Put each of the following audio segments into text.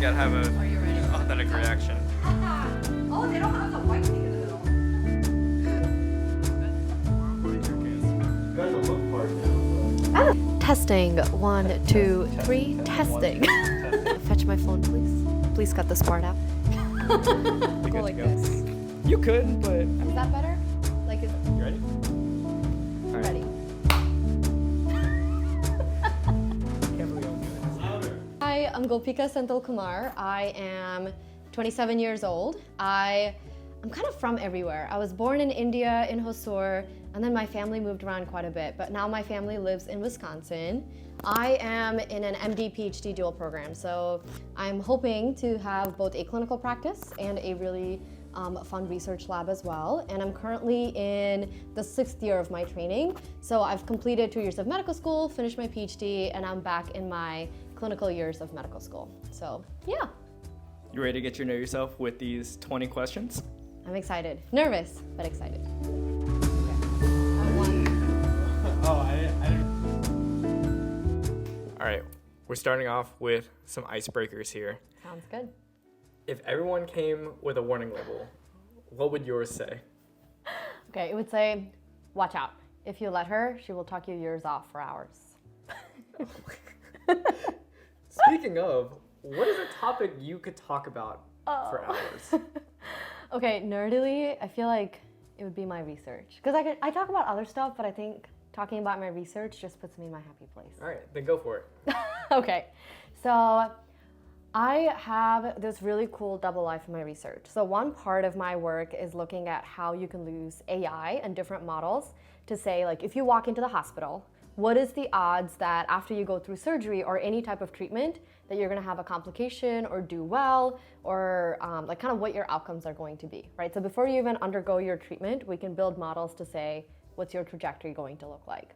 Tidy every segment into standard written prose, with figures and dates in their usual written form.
gotta have a Are you ready? authentic reaction. Oh, they don't have the white thing in the middle. You guys will look part now. Testing. 1, 2, 3. Testing. Fetch my phone, please. Please cut this part out. Go like this. You could, but Is that better? Like, is you ready? All right. ready? Can't believe I'm doing this. Louder. Hi, I'm Golpika Senthil Kumar. I am 27 years old. I'm kind of from everywhere. I was born in India, in Hosur, and then my family moved around quite a bit, but now my family lives in Wisconsin. I am in an MD PhD dual program, so I'm hoping to have both a clinical practice and a really fun research lab as well. And I'm currently in the 6th year of my training. So I've completed 2 years of medical school, finished my PhD, and I'm back in my clinical years of medical school. So yeah, You ready to get to know yourself with these 20 questions? I'm excited. Nervous, but excited. Oh, I didn't. All right, we're starting off with some icebreakers here. Sounds good. If everyone came with a warning label, what would yours say? Okay, it would say, watch out. If you let her, she will talk your ears off for hours. Speaking of, what is a topic you could talk about for hours? Okay, nerdily, I feel like it would be my research. Because I talk about other stuff, but I think talking about my research just puts me in my happy place. All right, then go for it. Okay, so I have this really cool double life in my research. So one part of my work is looking at how you can use AI and different models to say, like, if you walk into the hospital, what is the odds that after you go through surgery or any type of treatment that you're gonna have a complication or do well, or like kind of what your outcomes are going to be, right? So before you even undergo your treatment, we can build models to say, what's your trajectory going to look like?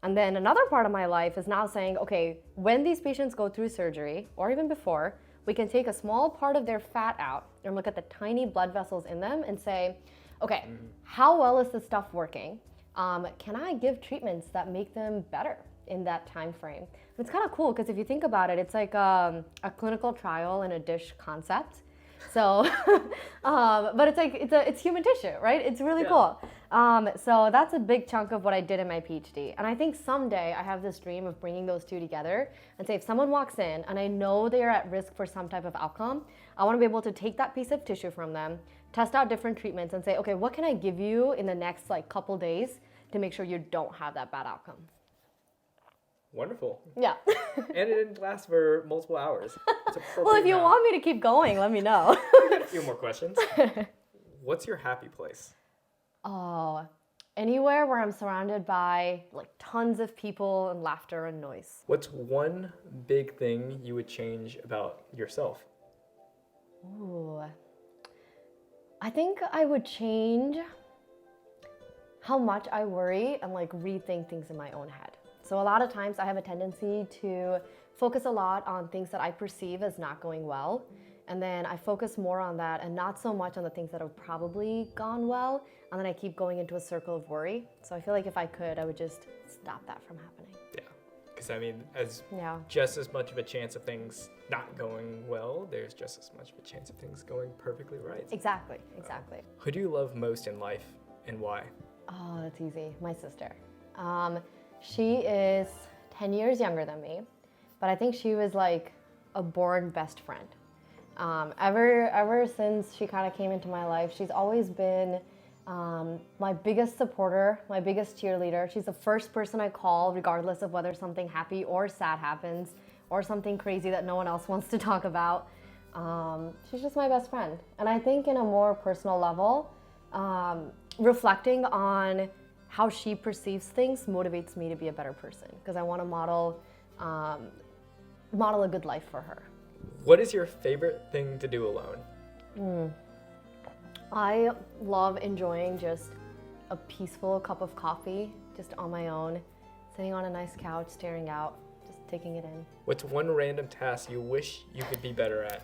And then another part of my life is now saying, okay, when these patients go through surgery, or even before, we can take a small part of their fat out and look at the tiny blood vessels in them and say, okay, how well is this stuff working? Can I give treatments that make them better in that time frame? And it's kind of cool because if you think about it, it's like a clinical trial in a dish concept. So, but it's like it's human tissue, right? It's really cool. So that's a big chunk of what I did in my PhD. And I think someday I have this dream of bringing those two together and say, if someone walks in and I know they are at risk for some type of outcome, I want to be able to take that piece of tissue from them, test out different treatments, and say, okay, what can I give you in the next like couple days to make sure you don't have that bad outcome? Wonderful. Yeah. And it didn't last for multiple hours. It's Well, if you want me to keep going, let me know. We got a few more questions. What's your happy place? Oh, anywhere where I'm surrounded by like tons of people and laughter and noise. What's one big thing you would change about yourself? Ooh. I think I would change how much I worry and like rethink things in my own head. So a lot of times I have a tendency to focus a lot on things that I perceive as not going well. And then I focus more on that and not so much on the things that have probably gone well. And then I keep going into a circle of worry. So I feel like if I could, I would just stop that from happening. Yeah, because I mean, as Yeah. just as much of a chance of things not going well, there's just as much of a chance of things going perfectly right. Exactly, exactly. Who do you love most in life and why? Oh, that's easy. My sister. She is 10 years younger than me, but I think she was like a born best friend. Ever since she kind of came into my life, she's always been my biggest supporter, my biggest cheerleader. She's the first person I call regardless of whether something happy or sad happens or something crazy that no one else wants to talk about. She's just my best friend. And I think in a more personal level, reflecting on how she perceives things motivates me to be a better person because I want to model a good life for her. What is your favorite thing to do alone? I love enjoying just a peaceful cup of coffee, just on my own, sitting on a nice couch, staring out, just taking it in. What's one random task you wish you could be better at?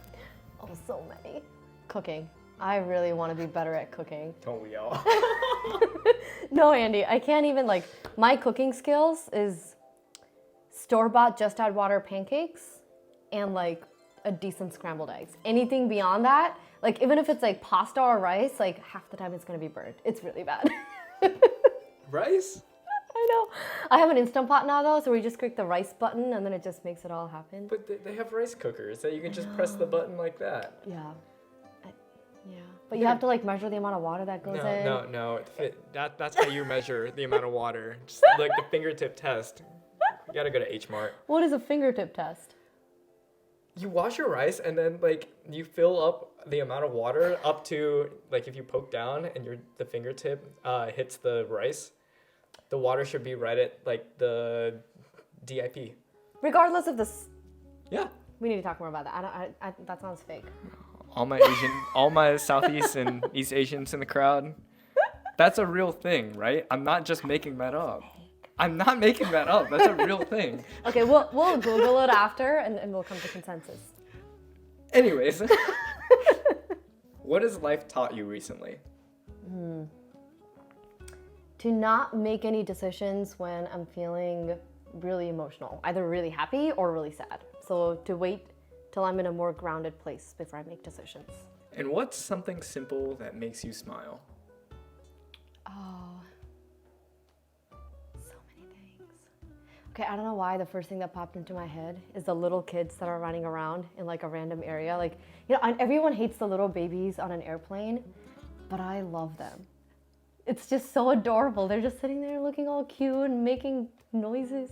Oh, so many. Cooking. I really want to be better at cooking. Don't we all? No, Andy, I can't even, like, my cooking skills is store-bought, just add water pancakes and, like, a decent scrambled eggs. Anything beyond that, like even if it's like pasta or rice, like half the time it's gonna be burnt. It's really bad. Rice? I know. I have an Instant Pot now though, so we just click the rice button and then it just makes it all happen. But they have rice cookers that you can just press the button like that. Yeah. Yeah. But you have to like measure the amount of water that goes in. No. That's how you measure the amount of water. Just like the fingertip test. You gotta go to H Mart. What is a fingertip test? You wash your rice and then like you fill up the amount of water up to like if you poke down and the fingertip hits the rice, the water should be right at like the DIP. Regardless of this. Yeah. We need to talk more about that. That sounds fake. All my Southeast and East Asians in the crowd. That's a real thing, right? I'm not just making that up. I'm not making that up. That's a real thing. Okay, we'll Google it after and we'll come to consensus. Anyways, what has life taught you recently? To not make any decisions when I'm feeling really emotional, either really happy or really sad. So to wait till I'm in a more grounded place before I make decisions. And what's something simple that makes you smile? Oh, so many things. Okay, I don't know why the first thing that popped into my head is the little kids that are running around in like a random area. Like, you know, everyone hates the little babies on an airplane, but I love them. It's just so adorable. They're just sitting there looking all cute and making noises.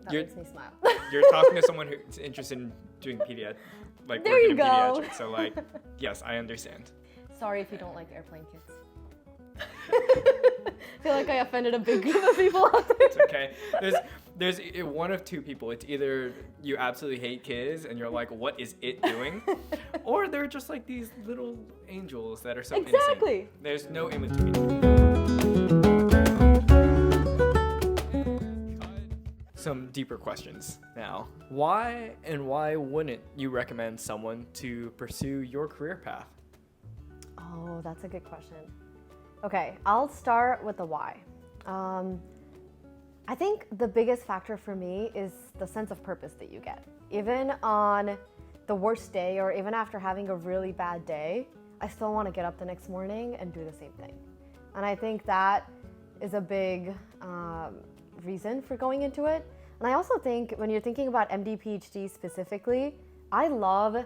That makes me smile. You're talking to someone who's interested in doing like there working you in go. pediatrics. So like, yes, I understand. Sorry if you don't like airplane kids. I feel like I offended a big group of people out there. It's okay. There's one of two people. It's either you absolutely hate kids and you're like, what is it doing? Or they're just like these little angels that are so Exactly. innocent. There's no in between. Some deeper questions now. Why wouldn't you recommend someone to pursue your career path? Oh, that's a good question. Okay, I'll start with the why. I think the biggest factor for me is the sense of purpose that you get. Even on the worst day or even after having a really bad day, I still want to get up the next morning and do the same thing. And I think that is a big reason for going into it. And I also think when you're thinking about MD, PhD specifically, I love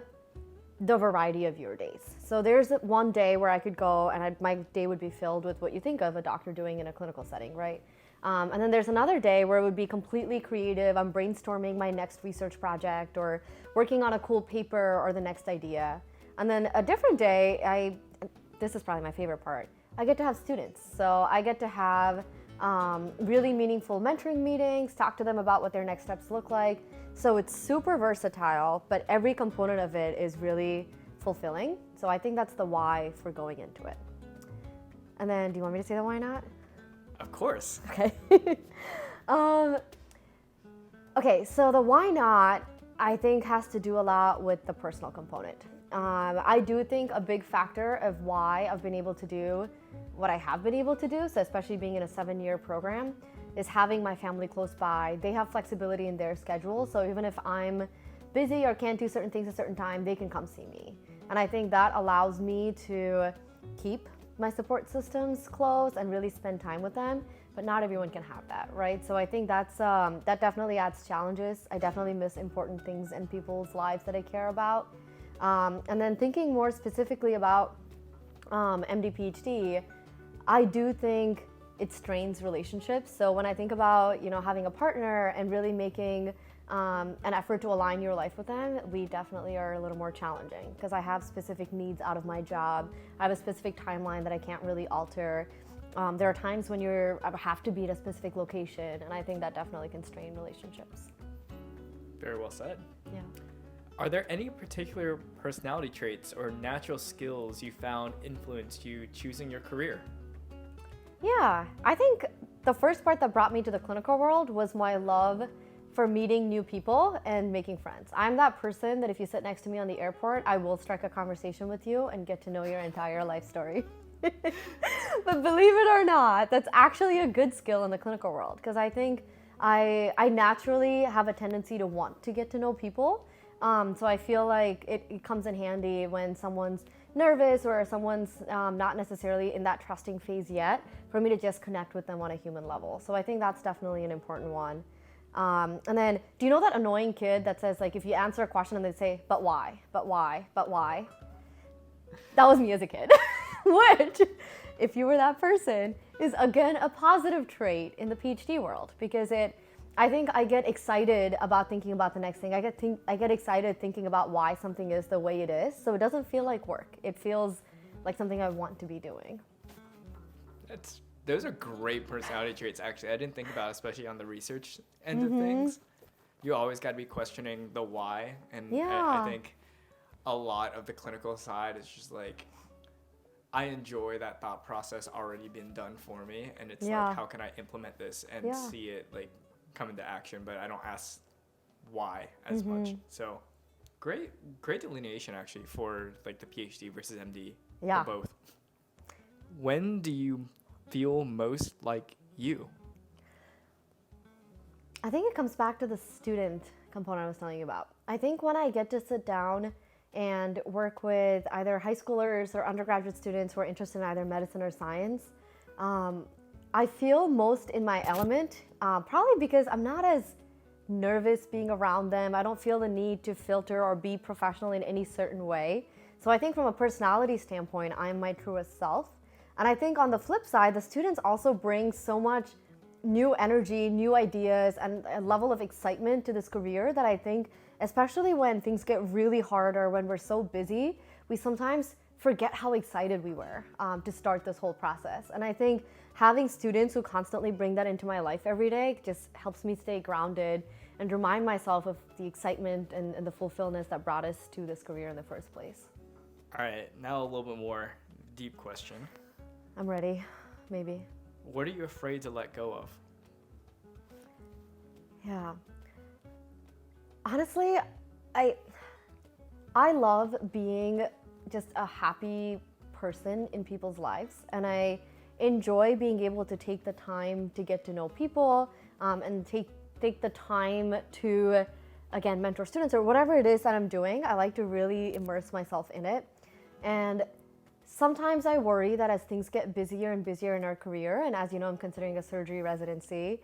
the variety of your days. So there's one day where I could go and my day would be filled with what you think of a doctor doing in a clinical setting, right? And then there's another day where it would be completely creative. I'm brainstorming my next research project or working on a cool paper or the next idea. And then a different day, this is probably my favorite part, I get to have students. So I get to have really meaningful mentoring meetings, talk to them about what their next steps look like. So it's super versatile, but every component of it is really fulfilling. So I think that's the why for going into it. And then, do you want me to say the why not? Of course. Okay. Okay, so the why not, I think, has to do a lot with the personal component. I do think a big factor of why I've been able to do what I have been able to do, so especially being in a 7-year program, is having my family close by. They have flexibility in their schedule, so even if I'm busy or can't do certain things at a certain time, they can come see me. And I think that allows me to keep my support systems close and really spend time with them, but not everyone can have that, right? So I think that definitely adds challenges. I definitely miss important things in people's lives that I care about. And then thinking more specifically about MD, PhD, I do think it strains relationships. So when I think about, having a partner and really making an effort to align your life with them, we definitely are a little more challenging because I have specific needs out of my job. I have a specific timeline that I can't really alter. There are times when I have to be at a specific location, and I think that definitely can strain relationships. Very well said. Yeah. Are there any particular personality traits or natural skills you found influenced you choosing your career? Yeah, I think the first part that brought me to the clinical world was my love for meeting new people and making friends. I'm that person that if you sit next to me on the airport, I will strike a conversation with you and get to know your entire life story. But believe it or not, that's actually a good skill in the clinical world because I think I naturally have a tendency to want to get to know people. So I feel like it comes in handy when someone's nervous or someone's not necessarily in that trusting phase yet, for me to just connect with them on a human level. So I think that's definitely an important one. And then, do you know that annoying kid that says, like, if you answer a question and they say, but why, but why, but why? That was me as a kid. Which, if you were that person, is again a positive trait in the PhD world, because I think I get excited about thinking about the next thing. I get excited thinking about why something is the way it is. So it doesn't feel like work. It feels like something I want to be doing. Those are great personality traits, actually. I didn't think about it, especially on the research end of things. You always got to be questioning the why. And I think a lot of the clinical side is just like, I enjoy that thought process already being done for me. And it's like, how can I implement this and see it like come into action? But I don't ask why as much. So great delineation, actually, for like the PhD versus MD. Yeah. For both. When do you feel most like you? I think it comes back to the student component I was telling you about. I think when I get to sit down and work with either high schoolers or undergraduate students who are interested in either medicine or science, I feel most in my element, probably because I'm not as nervous being around them. I don't feel the need to filter or be professional in any certain way. So I think from a personality standpoint, I'm my truest self. And I think on the flip side, the students also bring so much new energy, new ideas, and a level of excitement to this career that I think, especially when things get really hard or when we're so busy, we sometimes forget how excited we were to start this whole process. And I think having students who constantly bring that into my life every day just helps me stay grounded and remind myself of the excitement and the fulfillment that brought us to this career in the first place. All right, now a little bit more deep question. I'm ready, maybe. What are you afraid to let go of? Yeah. Honestly, I love being just a happy person in people's lives, and I enjoy being able to take the time to get to know people and take the time to, again, mentor students or whatever it is that I'm doing. I like to really immerse myself in it. And sometimes I worry that as things get busier and busier in our career, and as you know, I'm considering a surgery residency,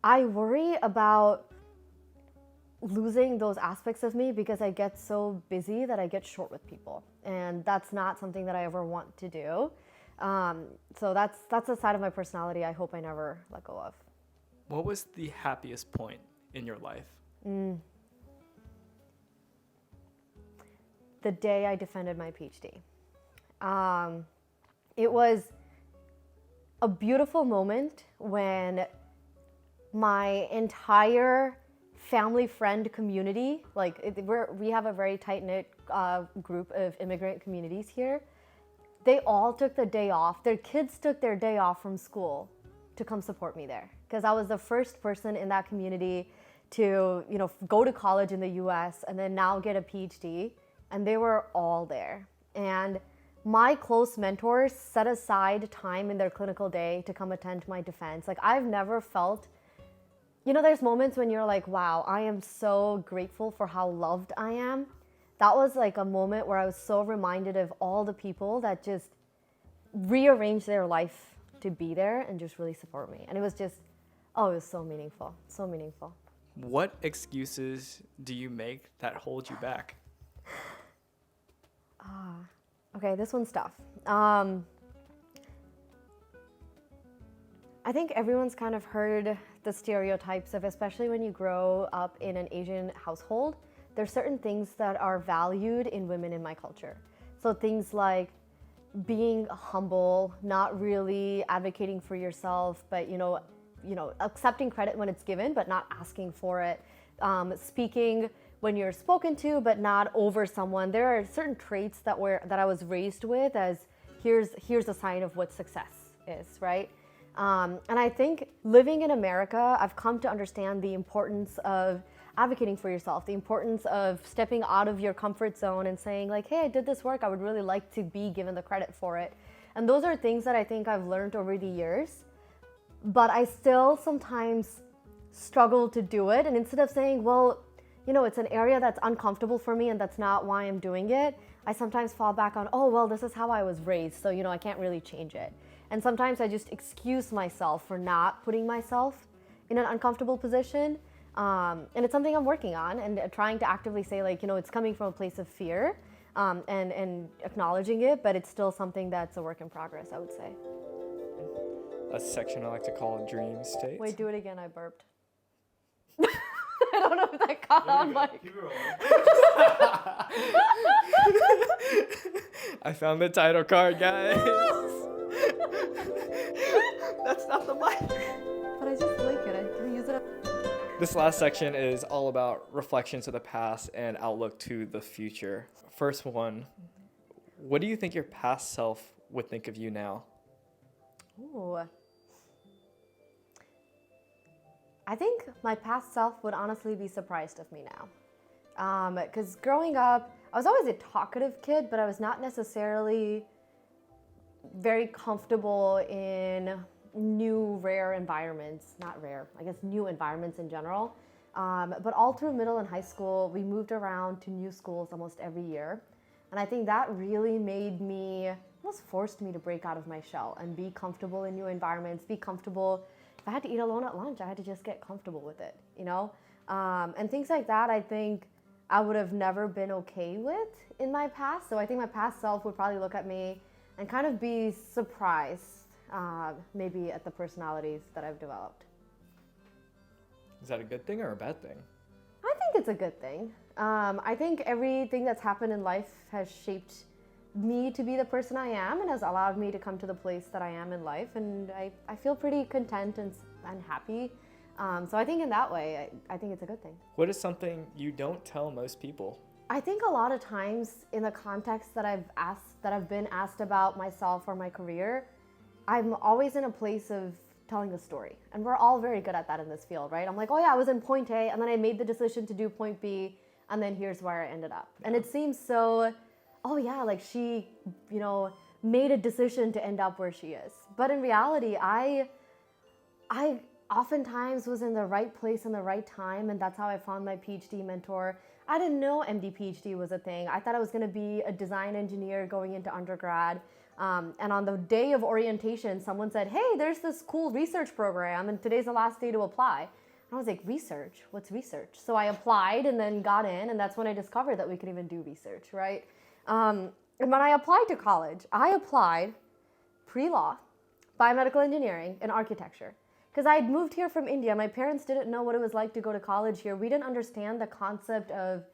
I worry about losing those aspects of me because I get so busy that I get short with people. And that's not something that I ever want to do. So that's a side of my personality I hope I never let go of. What was the happiest point in your life? The day I defended my PhD. It was a beautiful moment when my entire family friend community, we have a very tight-knit group of immigrant communities here. They all took the day off. Their kids took their day off from school to come support me there, because I was the first person in that community to, go to college in the US and then now get a PhD, and they were all there. And my close mentors set aside time in their clinical day to come attend my defense. Like, I've never felt, there's moments when you're like, wow, I am so grateful for how loved I am. That was like a moment where I was so reminded of all the people that just rearranged their life to be there and just really support me. And it was just, it was so meaningful, so meaningful. What excuses do you make that hold you back? Okay, this one's tough. I think everyone's kind of heard the stereotypes of, especially when you grow up in an Asian household, there's certain things that are valued in women in my culture. So things like being humble, not really advocating for yourself, but accepting credit when it's given, but not asking for it. Speaking when you're spoken to, but not over someone. There are certain traits that I was raised with as here's a sign of what success is, right? And I think living in America, I've come to understand the importance of advocating for yourself, the importance of stepping out of your comfort zone and saying like, hey, I did this work, I would really like to be given the credit for it. And those are things that I think I've learned over the years, but I still sometimes struggle to do it. And instead of saying, well, it's an area that's uncomfortable for me and that's not why I'm doing it, I sometimes fall back on, oh, well, this is how I was raised, so, I can't really change it. And sometimes I just excuse myself for not putting myself in an uncomfortable position. And it's something I'm working on and trying to actively say, like, it's coming from a place of fear, and acknowledging it, but it's still something that's a work in progress, I would say. A section I like to call dream state. Wait, do it again. I burped. I don't know if that caught on mic. I found the title card, guys. That's not the mic. But I just like it. I can use it. This last section is all about reflections of the past and outlook to the future. First one, what do you think your past self would think of you now? Ooh. I think my past self would honestly be surprised of me now. Because growing up, I was always a talkative kid, but I was not necessarily very comfortable in new, rare environments. Not rare, I guess new environments in general. But all through middle and high school, we moved around to new schools almost every year. And I think that really almost forced me to break out of my shell and be comfortable in new environments, be comfortable. If I had to eat alone at lunch, I had to just get comfortable with it, And things like that, I think I would have never been okay with in my past. So I think my past self would probably look at me and kind of be surprised, maybe at the personalities that I've developed. Is that a good thing or a bad thing? I think it's a good thing. I think everything that's happened in life has shaped me to be the person I am and has allowed me to come to the place that I am in life. And I feel pretty content and happy. So I think in that way, I think it's a good thing. What is something you don't tell most people? I think a lot of times in the context that I've been asked about myself or my career, I'm always in a place of telling a story. And we're all very good at that in this field, right? I'm like, oh yeah, I was in point A and then I made the decision to do point B and then here's where I ended up. And it seems so, oh yeah, like she, made a decision to end up where she is. But in reality, I oftentimes was in the right place in the right time, and that's how I found my PhD mentor. I didn't know MD PhD was a thing. I thought I was going to be a design engineer going into undergrad. And on the day of orientation, someone said, hey, there's this cool research program, and today's the last day to apply. And I was like, research? What's research? So I applied and then got in, and that's when I discovered that we could even do research, right? And when I applied to college, I applied pre-law, biomedical engineering, and architecture. Because I had moved here from India. My parents didn't know what it was like to go to college here. We didn't understand the concept of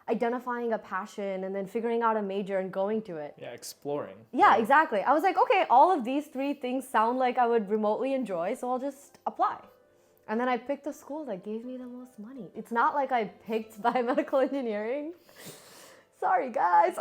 identifying a passion and then figuring out a major and going to it. Yeah, exploring. Yeah, exactly. I was like, okay, all of these three things sound like I would remotely enjoy, so I'll just apply. And then I picked a school that gave me the most money. It's not like I picked biomedical engineering. Sorry, guys.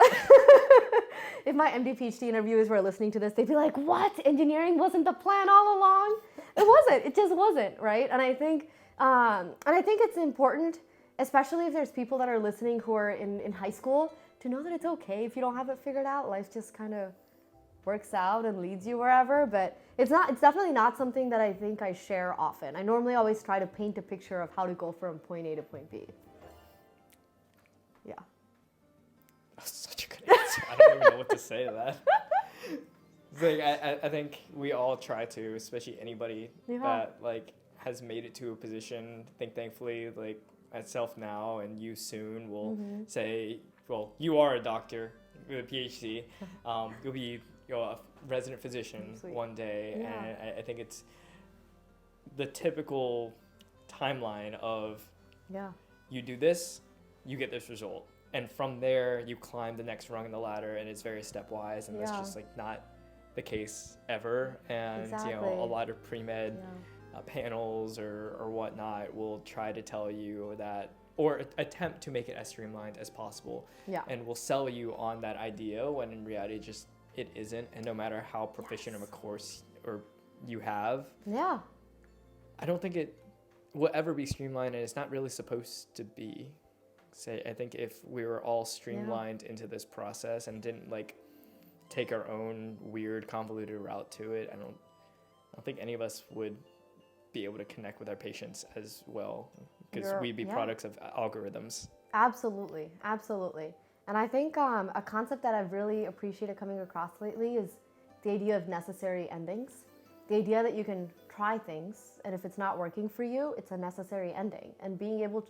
If my MD PhD interviewers were listening to this, they'd be like, what? Engineering wasn't the plan all along? It wasn't. It just wasn't, right? And I think it's important, especially if there's people that are listening who are in high school, to know that it's okay if you don't have it figured out. Life just kind of works out and leads you wherever, but it's definitely not something that I think I share often. I normally always try to paint a picture of how to go from point A to point B. Yeah. That's such a good answer. I don't even know what to say to that. It's like, I think we all try to, especially anybody that has made it to a position. I think thankfully, myself now and you soon will say, well, you are a doctor with a PhD. You'll be a resident physician one day. Yeah. And I think it's the typical timeline of you do this, you get this result. And from there, you climb the next rung in the ladder, and it's very stepwise, and that's just not the case ever. And a lot of pre-med panels or whatnot will try to tell you that, or attempt to make it as streamlined as possible, and will sell you on that idea when in reality it isn't. And no matter how proficient of a course or you have, I don't think it will ever be streamlined, and it's not really supposed to be. I think if we were all streamlined into this process and didn't take our own weird convoluted route to it, I don't think any of us would be able to connect with our patients as well, because we'd be products of algorithms. Absolutely, absolutely. And I think a concept that I've really appreciated coming across lately is the idea of necessary endings. The idea that you can try things, and if it's not working for you, it's a necessary ending. And being able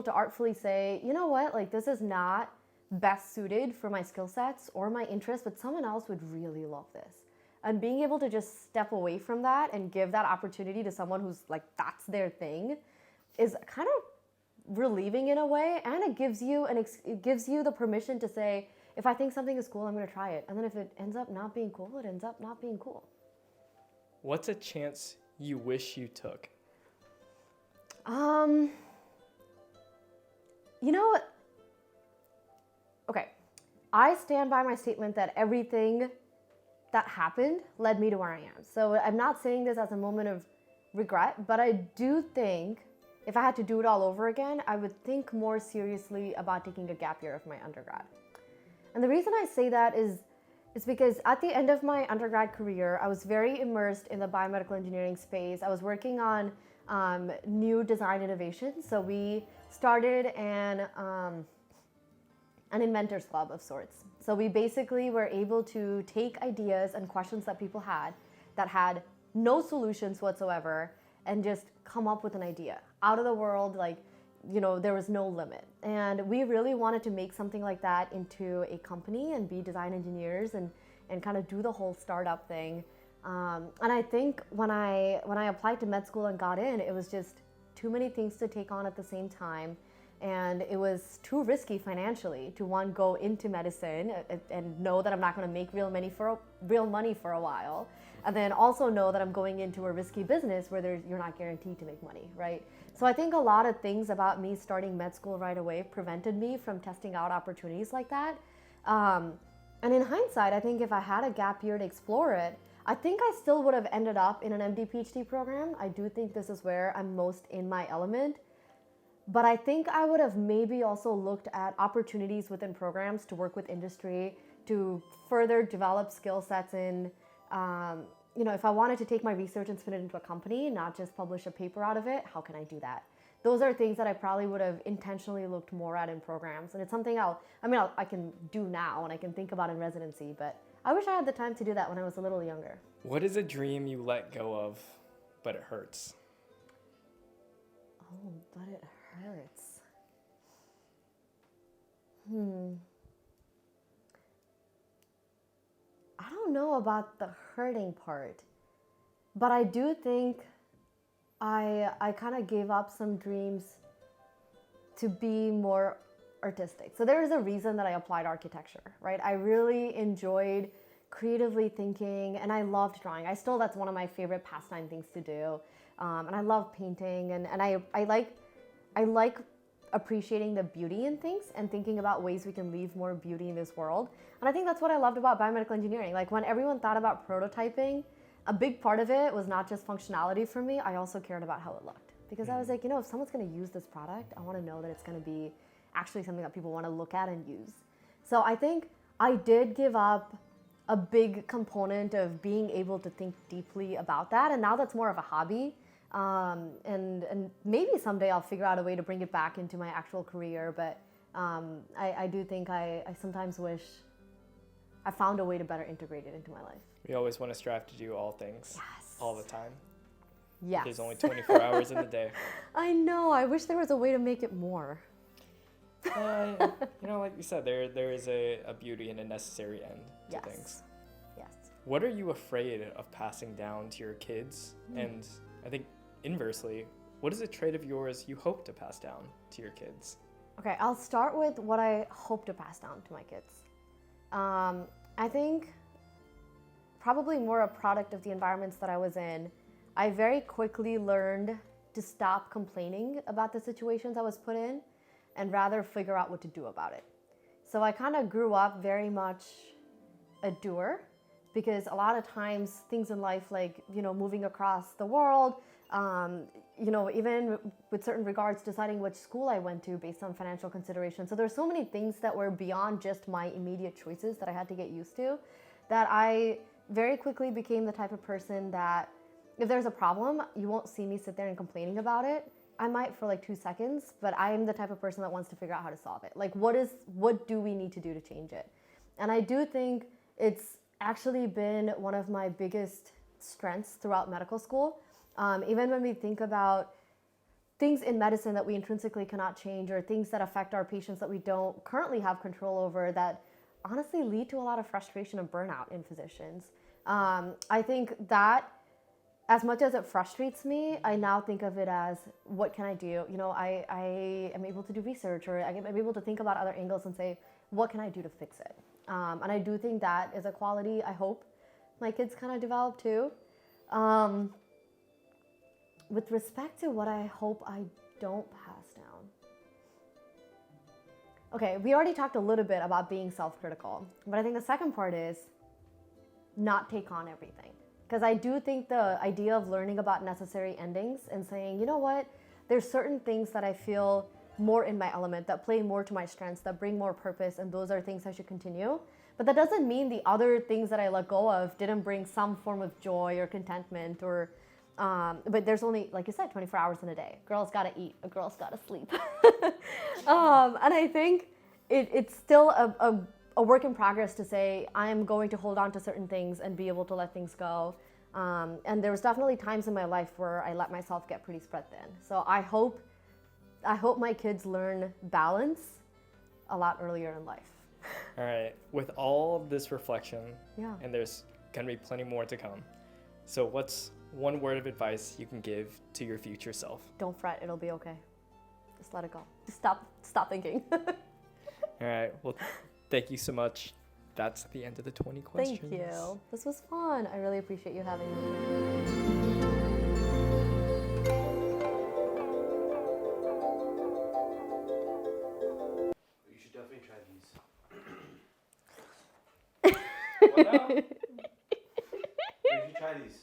to artfully say, you know what, like this is not best suited for my skill sets or my interests, but someone else would really love this. And being able to just step away from that and give that opportunity to someone who's like, that's their thing, is kind of relieving in a way, and it gives you the permission to say, if I think something is cool, I'm going to try it. And then if it ends up not being cool, it ends up not being cool. What's a chance you wish you took? You know, okay, I stand by my statement that everything that happened led me to where I am. So I'm not saying this as a moment of regret, but I do think if I had to do it all over again, I would think more seriously about taking a gap year of my undergrad. And the reason I say that is because at the end of my undergrad career, I was very immersed in the biomedical engineering space. I was working on new design innovations. So we started an inventors club of sorts. So we basically were able to take ideas and questions that people had that had no solutions whatsoever and just come up with an idea out of the world, like, you know, there was no limit. And we really wanted to make something like that into a company and be design engineers and kind of do the whole startup thing. And I think when I applied to med school and got in, it was just too many things to take on at the same time. And it was too risky financially to go into medicine and know that I'm not going to make real money for a while. And then also know that I'm going into a risky business where you're not guaranteed to make money, right? So I think a lot of things about me starting med school right away prevented me from testing out opportunities like that. And in hindsight, I think if I had a gap year to explore it, I think I still would have ended up in an MD PhD program. I do think this is where I'm most in my element. But I think I would have maybe also looked at opportunities within programs to work with industry, to further develop skill sets in, if I wanted to take my research and spin it into a company, not just publish a paper out of it, how can I do that? Those are things that I probably would have intentionally looked more at in programs. And it's something I can do now and I can think about in residency, but I wish I had the time to do that when I was a little younger. What is a dream you let go of, but it hurts? Oh, but it hurts. I don't know about the hurting part, but I do think I kind of gave up some dreams to be more artistic. So there is a reason that I applied architecture, right? I really enjoyed creatively thinking and I loved drawing. That's one of my favorite pastime things to do. And I love painting and I like appreciating the beauty in things and thinking about ways we can leave more beauty in this world. And I think that's what I loved about biomedical engineering. Like when everyone thought about prototyping, a big part of it was not just functionality for me, I also cared about how it looked. Because I was like, if someone's gonna use this product, I wanna know that it's gonna be actually something that people wanna look at and use. So I think I did give up a big component of being able to think deeply about that. And now that's more of a hobby. And maybe someday I'll figure out a way to bring it back into my actual career. But I do think I sometimes wish I found a way to better integrate it into my life. We always want to strive to do all things all the time. Yes. There's only 24 hours in the day. I know. I wish there was a way to make it more. Like you said, there is a beauty and a necessary end to things. Yes. What are you afraid of passing down to your kids? And I think inversely, what is a trait of yours you hope to pass down to your kids? Okay, I'll start with what I hope to pass down to my kids. I think probably more a product of the environments that I was in. I very quickly learned to stop complaining about the situations I was put in and rather figure out what to do about it. So I kind of grew up very much a doer because a lot of times things in life like, moving across the world, even with certain regards, deciding which school I went to based on financial considerations. So there's so many things that were beyond just my immediate choices that I had to get used to, that I very quickly became the type of person that if there's a problem, you won't see me sit there and complaining about it. I might for like 2 seconds, but I'm the type of person that wants to figure out how to solve it. Like, what do we need to do to change it? And I do think it's actually been one of my biggest strengths throughout medical school. Even when we think about things in medicine that we intrinsically cannot change, or things that affect our patients that we don't currently have control over, that honestly lead to a lot of frustration and burnout in physicians. I think that as much as it frustrates me, I now think of it as, what can I do? You know, I am able to do research, or I'm able to think about other angles and say, what can I do to fix it? And I do think that is a quality I hope my kids kind of develop too. With respect to what I hope I don't pass down. Okay, we already talked a little bit about being self-critical, but I think the second part is not take on everything. Because I do think the idea of learning about necessary endings and saying, you know what, there's certain things that I feel more in my element, that play more to my strengths, that bring more purpose, and those are things I should continue. But that doesn't mean the other things that I let go of didn't bring some form of joy or contentment, or but there's only, like you said, 24 hours in a day. A girl's gotta eat, a girl's gotta sleep. And I think it's still a work in progress to say, I'm going to hold on to certain things and be able to let things go. And there was definitely times in my life where I let myself get pretty spread thin. So I hope my kids learn balance a lot earlier in life. All right. With all of this reflection, Yeah. and there's going to be plenty more to come. So what's one word of advice you can give to your future self? Don't fret, it'll be okay. Just let it go. Just stop thinking. All right. Well, thank you so much. That's the end of the 20 questions. Thank you. This was fun. I really appreciate you having me. You should definitely try these. What now? You should try these.